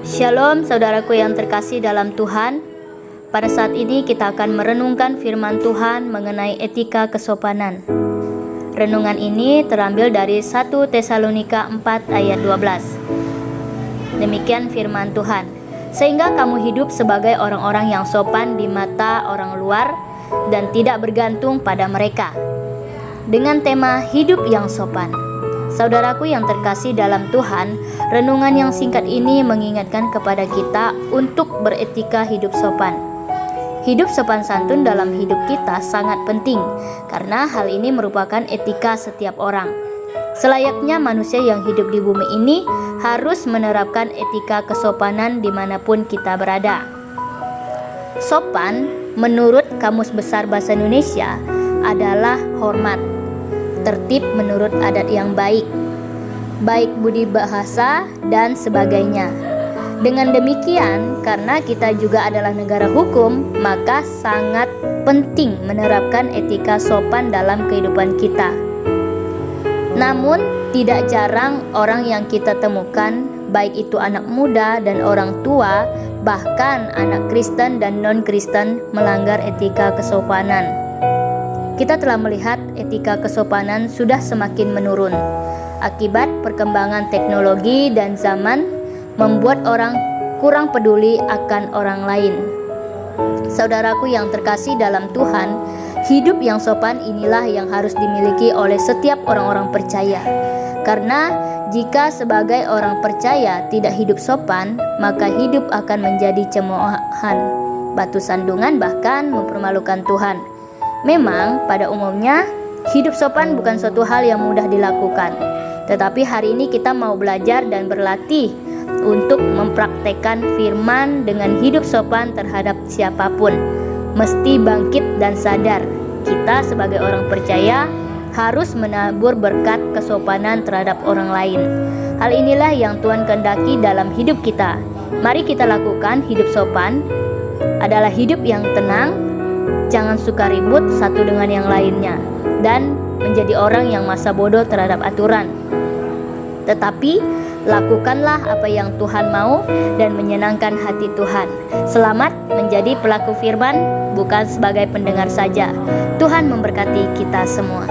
Shalom saudaraku yang terkasih dalam Tuhan. Pada saat ini kita akan merenungkan firman Tuhan mengenai etika kesopanan. Renungan ini terambil dari 1 Tesalonika 4 ayat 12. Demikian firman Tuhan. Sehingga kamu hidup sebagai orang-orang yang sopan di mata orang luar dan tidak bergantung pada mereka. Dengan tema hidup yang sopan. Saudaraku yang terkasih dalam Tuhan, renungan yang singkat ini mengingatkan kepada kita untuk beretika hidup sopan. Hidup sopan santun dalam hidup kita sangat penting, karena hal ini merupakan etika setiap orang. Selayaknya manusia yang hidup di bumi ini harus menerapkan etika kesopanan dimanapun kita berada. Sopan, menurut Kamus Besar Bahasa Indonesia, adalah hormat. Tertib menurut adat yang baik budi bahasa, dan sebagainya. Dengan demikian, karena kita juga adalah negara hukum, maka sangat penting menerapkan etika sopan dalam kehidupan kita. Namun, tidak jarang orang yang kita temukan, baik itu anak muda dan orang tua, bahkan anak Kristen dan non-Kristen, melanggar etika kesopanan. Kita telah melihat etika kesopanan sudah semakin menurun. Akibat perkembangan teknologi dan zaman membuat orang kurang peduli akan orang lain. Saudaraku yang terkasih dalam Tuhan, hidup yang sopan inilah yang harus dimiliki oleh setiap orang-orang percaya. Karena jika sebagai orang percaya tidak hidup sopan, maka hidup akan menjadi cemoohan, batu sandungan, bahkan mempermalukan Tuhan. Memang pada umumnya hidup sopan bukan suatu hal yang mudah dilakukan. Tetapi hari ini kita mau belajar dan berlatih untuk mempraktekkan firman dengan hidup sopan terhadap siapapun. Mesti bangkit dan sadar, kita sebagai orang percaya harus menabur berkat kesopanan terhadap orang lain. Hal inilah yang Tuhan kehendaki dalam hidup kita. Mari kita lakukan hidup sopan adalah hidup yang tenang, jangan suka ribut satu dengan yang lainnya, dan menjadi orang yang masa bodoh terhadap aturan. Tetapi lakukanlah apa yang Tuhan mau dan menyenangkan hati Tuhan. Selamat menjadi pelaku firman, bukan sebagai pendengar saja. Tuhan memberkati kita semua.